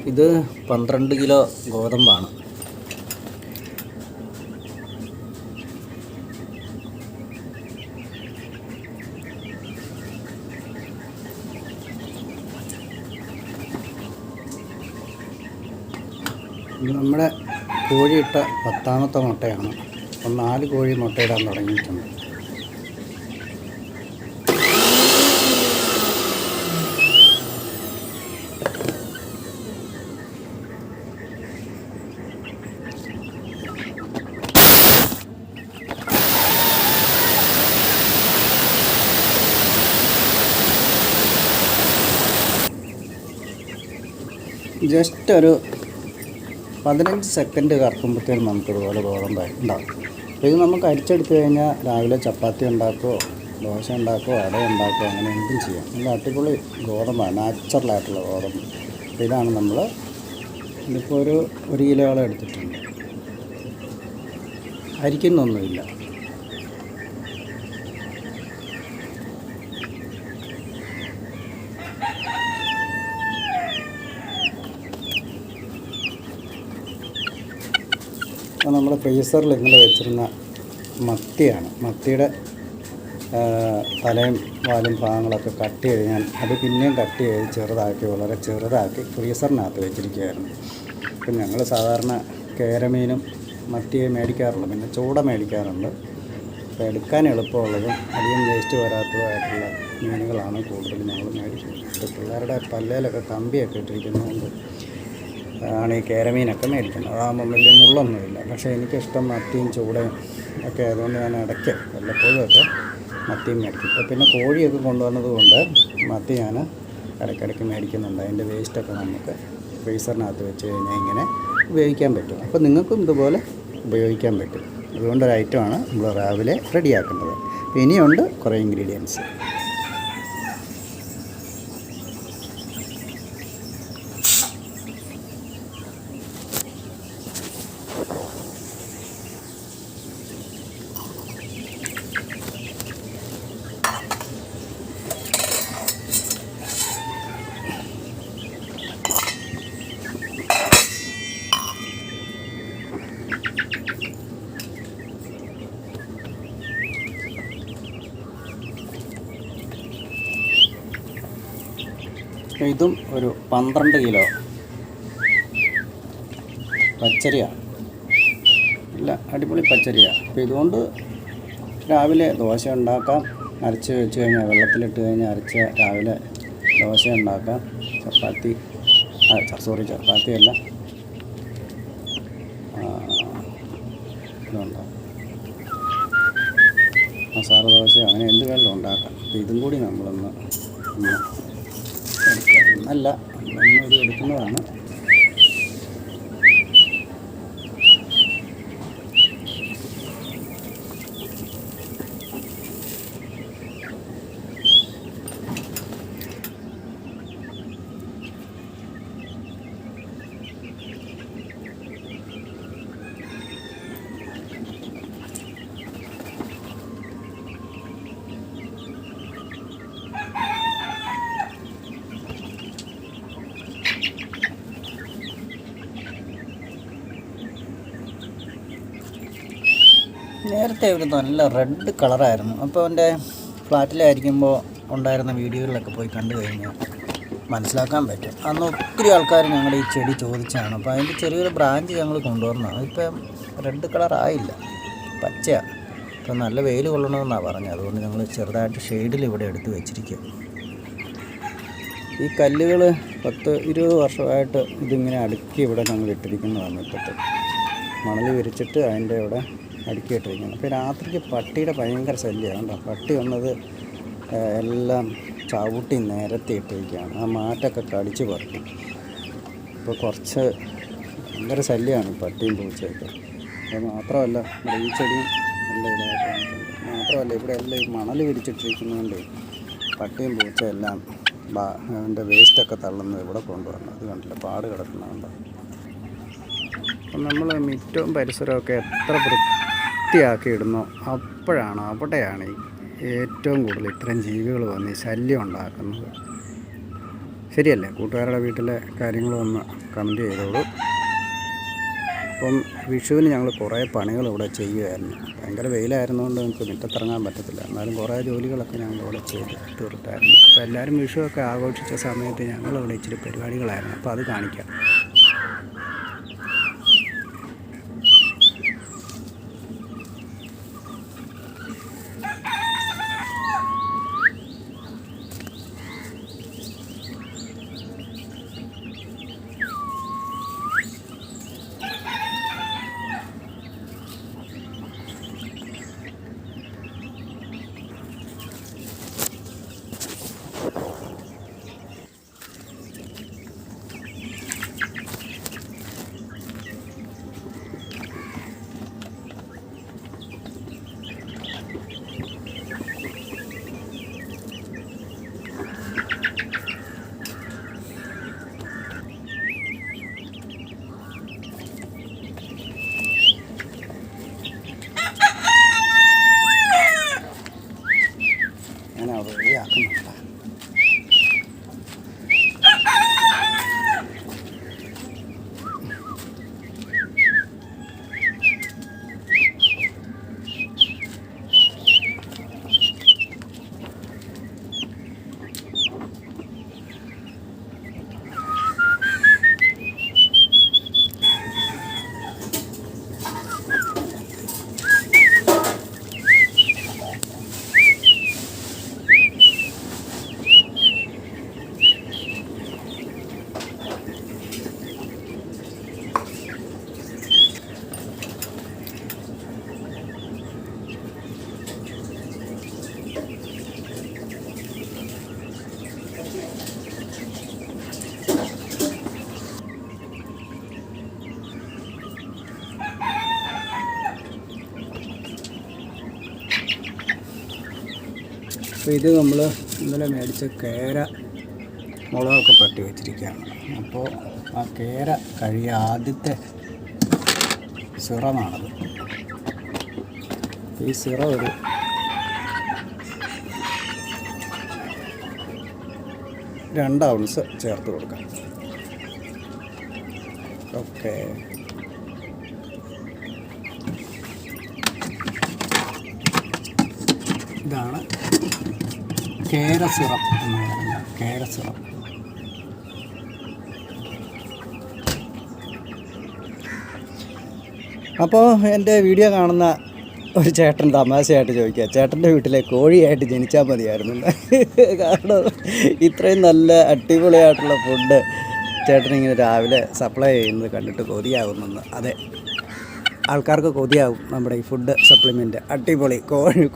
ഇത് 12 കിലോ ഗോതമ്പാണ്. ഇത് നമ്മുടെ കോഴിയിട്ട 10ാമത്തെ മുട്ടയാണ്. അപ്പം 4 കോഴി മുട്ടയിടാൻ തുടങ്ങിയിട്ടുണ്ട്. ജസ്റ്റ് ഒരു 15 സെക്കൻഡ് കറക്കുമ്പോഴത്തേനും നമുക്കിതുപോലെ ഗോതമ്പ് ഉണ്ടാകും. അപ്പോൾ ഇത് നമുക്ക് അരിച്ചെടുത്ത് കഴിഞ്ഞാൽ രാവിലെ ചപ്പാത്തി ഉണ്ടാക്കുകയോ ദോശ ഉണ്ടാക്കുകയോ അട ഉണ്ടാക്കുകയോ അങ്ങനെ എന്തും ചെയ്യാം. നല്ല അടിപൊളി ഗോതമ്പാണ്, നാച്ചുറലായിട്ടുള്ള ഗോതമ്പ്. ഇതാണ് നമ്മൾ ഇതിപ്പോൾ ഒരു കിലോളം എടുത്തിട്ടുണ്ട്. അരിക്കുന്നൊന്നുമില്ല. അപ്പോൾ നമ്മൾ ഫ്രീസറിൽ ഇന്നലെ വെച്ചിരുന്ന മത്തിയാണ്. മത്തിയുടെ തലയും വാലും ഭാഗങ്ങളൊക്കെ കട്ട് ചെയ്ത് ഞാൻ അത് പിന്നെയും കട്ട് ചെയ്ത് ചെറുതാക്കി, വളരെ ചെറുതാക്കി ഫ്രീസറിനകത്ത് വെച്ചിരിക്കുകയായിരുന്നു. അപ്പം ഞങ്ങൾ സാധാരണ കേരമീനും മത്തിയെ മേടിക്കാറുള്ളൂ, പിന്നെ ചൂട മേടിക്കാറുണ്ട്. അപ്പോൾ എടുക്കാൻ എളുപ്പമുള്ളതും അധികം വേസ്റ്റ് വരാത്തതുമായിട്ടുള്ള മീനുകളാണ് കൂടുതൽ ഞങ്ങൾ മേടിക്കുന്നത്. പിള്ളേരുടെ പല്ലേലൊക്കെ കമ്പിയൊക്കെ ഇട്ടിരിക്കുന്നതുകൊണ്ട് ആണ് ഈ കേരമീനൊക്കെ മേടിക്കുന്നത്. അതാകുമ്പം വലിയ മുള്ളൊന്നുമില്ല. പക്ഷേ എനിക്കിഷ്ടം മത്തിയും ചൂടയും ഒക്കെ ആയതുകൊണ്ട് ഞാൻ ഇടയ്ക്ക് വല്ലപ്പോഴും ഒക്കെ മത്തിയും മേടിക്കും. ഇപ്പോൾ പിന്നെ കോഴിയൊക്കെ കൊണ്ടുവന്നത് കൊണ്ട് മത്തി ഞാൻ ഇടയ്ക്കിടയ്ക്ക് മേടിക്കുന്നുണ്ട്. അതിൻ്റെ വേസ്റ്റൊക്കെ നമുക്ക് ഫ്രീസറിനകത്ത് വെച്ച് കഴിഞ്ഞാൽ ഇങ്ങനെ ഉപയോഗിക്കാൻ പറ്റും. അപ്പോൾ നിങ്ങൾക്കും ഇതുപോലെ ഉപയോഗിക്കാൻ പറ്റും. അതുകൊണ്ടൊരു ഐറ്റമാണ് നമ്മൾ രാവിലെ റെഡിയാക്കുന്നത്. ഇനിയുണ്ട് കുറേ ഇൻഗ്രീഡിയൻസ്. ഇതും ഒരു 12 കിലോ പച്ചരിയാണ്. നല്ല അടിപൊളി പച്ചരിയാണ്. അപ്പോൾ ഇതുകൊണ്ട് രാവിലെ ദോശ ഉണ്ടാക്കാം. അരച്ച് വെച്ച് കഴിഞ്ഞാൽ വെള്ളത്തിലിട്ട് കഴിഞ്ഞാൽ അരച്ച് രാവിലെ ദോശ ഉണ്ടാക്കാം. ചപ്പാത്തിയല്ല, ഇതുണ്ടാക്കാം, മസാല ദോശ, അങ്ങനെ എന്ത് വെള്ളം ഉണ്ടാക്കാം. അപ്പോൾ ഇതും കൂടി നമ്മളൊന്ന് നല്ല ഒരു എടുക്കുന്നതാണ്. നേരത്തെ ഒരു നല്ല റെഡ് കളറായിരുന്നു. അപ്പോൾ എൻ്റെ ഫ്ലാറ്റിലായിരിക്കുമ്പോൾ ഉണ്ടായിരുന്ന വീഡിയോകളിലൊക്കെ പോയി കണ്ടു കഴിഞ്ഞാൽ മനസ്സിലാക്കാൻ പറ്റും. അന്ന് ഒത്തിരി ആൾക്കാർ ഞങ്ങളുടെ ഈ ചെടി ചോദിച്ചാണ്. അപ്പോൾ അതിൻ്റെ ചെറിയൊരു ബ്രാഞ്ച് ഞങ്ങൾ കൊണ്ടുവന്നതാണ്. ഇപ്പം റെഡ് കളറായില്ല, പച്ചയാണ്. ഇപ്പം നല്ല വെയിൽ കൊള്ളണമെന്നാണ് പറഞ്ഞത്. അതുകൊണ്ട് ഞങ്ങൾ ചെറുതായിട്ട് ഷെയ്ഡിൽ ഇവിടെ എടുത്ത് വെച്ചിരിക്കുക. ഈ കല്ലുകൾ 10-20 വർഷമായിട്ട് ഇതിങ്ങനെ അടുക്കി ഇവിടെ ഞങ്ങൾ ഇട്ടിരിക്കുന്നതാണ്. മുറ്റത്ത് മണൽ വിരിച്ചിട്ട് അതിൻ്റെ ഇവിടെ അടുക്കിയിട്ടിരിക്കുന്നത്. അപ്പോൾ രാത്രിക്ക് പട്ടിയുടെ ഭയങ്കര ശല്യമാണ് കേട്ടോ. പട്ടി വന്നത് എല്ലാം ചവിട്ടി നിരത്തി ഇട്ടിരിക്കുകയാണ്. ആ മാറ്റൊക്കെ കടിച്ച് പറിക്കും. ഇപ്പോൾ കുറച്ച് ഭയങ്കര ശല്യമാണ് പട്ടിയും പൂച്ചയൊക്കെ. അത് മാത്രമല്ല ഈ ചെടിയും നല്ല ഇതായിട്ട് മാത്രമല്ല ഇവിടെ എല്ലാം ഈ മണൽ വിരിച്ചിട്ടിരിക്കുന്നതുകൊണ്ട് പട്ടിയും പൂച്ചയെല്ലാം അതിൻ്റെ വേസ്റ്റൊക്കെ തള്ളുന്നത് ഇവിടെ കൊണ്ടുവരണം. അത് കണ്ടില്ല, പാട് കിടക്കുന്നതുകൊണ്ട്. അപ്പം നമ്മൾ മിറ്റവും പരിസരമൊക്കെ എത്ര വൃത്തിയാക്കി ഇടുന്നോ അവിടെയാണ് ഏറ്റവും കൂടുതൽ ഇത്തരം ജീവികൾ വന്ന് ശല്യം ഉണ്ടാക്കുന്നത്. ശരിയല്ലേ? കൂട്ടുകാരുടെ വീട്ടിലെ കാര്യങ്ങളൊന്ന് കമൻറ്റ് ചെയ്തോളൂ. അപ്പം വിഷുവിന് ഞങ്ങൾ കുറേ പണികൾ ഇവിടെ ചെയ്യുമായിരുന്നു. ഭയങ്കര വെയിലായിരുന്നുകൊണ്ട് നമുക്ക് മുറ്റത്തിറങ്ങാൻ പറ്റത്തില്ല. എന്നാലും കുറേ ജോലികളൊക്കെ ഞങ്ങളിവിടെ ചെയ്ത് തീർത്തായിരുന്നു. അപ്പോൾ എല്ലാവരും വിഷുവൊക്കെ ആഘോഷിച്ച സമയത്ത് ഞങ്ങളിവിടെ ഇച്ചിരി പരിപാടികളായിരുന്നു. അപ്പോൾ അത് കാണിക്കാം. ഞാൻ റെഡിയാക്കുന്നുണ്ട്. അപ്പോൾ ഇത് നമ്മൾ ഇന്നലെ മേടിച്ച കേര മുളകൊക്കെ പറ്റി വെച്ചിരിക്കുകയാണ്. അപ്പോൾ ആ കേര കഴിയ ആദ്യത്തെ സിറമാണത്. ഈ സിറ ഒരു 2 ഔൺസ് ചേർത്ത് കൊടുക്കാം. ഓക്കെ, ഇതാണ് കേര സിറപ്പ് എന്ന് പറയുന്നത്. കേര സിറപ്പ് അപ്പോൾ എൻ്റെ വീഡിയോ കാണുന്ന ഒരു ചേട്ടൻ തമാശയായിട്ട് ചോദിക്കുക, ചേട്ടൻ്റെ വീട്ടിലെ കോഴിയായിട്ട് ജനിച്ചാൽ മതിയായിരുന്നു. കാരണം ഇത്രയും നല്ല അടിപൊളിയായിട്ടുള്ള ഫുഡ് ചേട്ടനിങ്ങനെ രാവിലെ സപ്ലൈ ചെയ്യുന്നത് കണ്ടിട്ട് കൊതിയാകുന്നെന്ന്. അതെ, ആൾക്കാർക്ക് കൊതിയാവും നമ്മുടെ ഈ ഫുഡ് സപ്ലിമെൻറ്റ്. അടിപൊളി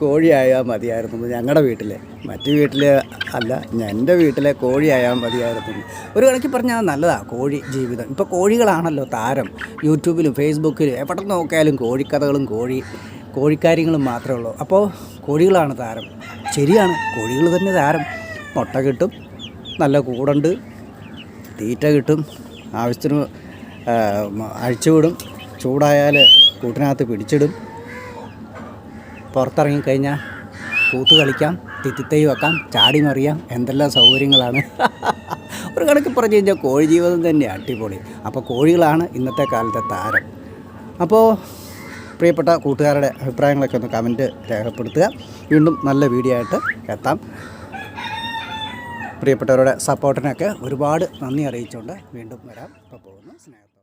കോഴിയായാൽ മതിയായിരുന്നു ഞങ്ങളുടെ വീട്ടിലെ. മറ്റു വീട്ടിൽ അല്ല, എൻ്റെ വീട്ടിലെ കോഴിയായാൽ മതിയായിരുന്നു. ഒരു കണക്കി പറഞ്ഞാൽ നല്ലതാണ് കോഴി ജീവിതം. ഇപ്പോൾ കോഴികളാണല്ലോ താരം. യൂട്യൂബിലും ഫേസ്ബുക്കിലും എവിടെ നോക്കിയാലും കോഴിക്കഥകളും കോഴിക്കാര്യങ്ങളും മാത്രമേ ഉള്ളൂ. അപ്പോൾ കോഴികളാണ് താരം. ശരിയാണ്, കോഴികൾ തന്നെ താരം. മുട്ട കിട്ടും, നല്ല കൂടുണ്ട്, തീറ്റ കിട്ടും, ആവശ്യത്തിന് അഴിച്ചുവിടും, ചൂടായാൽ കൂട്ടിനകത്ത് പിടിച്ചിടും, പുറത്തിറങ്ങിക്കഴിഞ്ഞാൽ കൂത്ത് കളിക്കാം, തിത്തിത്തൈ വെക്കാം, ചാടി മറിയാം, എന്തെല്ലാം സൗകര്യങ്ങളാണ്. ഒരു കണക്ക് പറഞ്ഞു കഴിഞ്ഞാൽ കോഴി ജീവിതം തന്നെ അടിപൊളി. അപ്പോൾ കോഴികളാണ് ഇന്നത്തെ കാലത്തെ താരം. അപ്പോൾ പ്രിയപ്പെട്ട കൂട്ടുകാരുടെ അഭിപ്രായങ്ങളൊക്കെ ഒന്ന് കമൻറ്റ് രേഖപ്പെടുത്തുക. വീണ്ടും നല്ല വീഡിയോ ആയിട്ട് എത്താം. പ്രിയപ്പെട്ടവരുടെ സപ്പോർട്ടിനൊക്കെ ഒരുപാട് നന്ദി അറിയിച്ചുകൊണ്ട് വീണ്ടും വരാം. ഇപ്പോൾ പോകുന്നു. സ്നേഹത്തോടെ.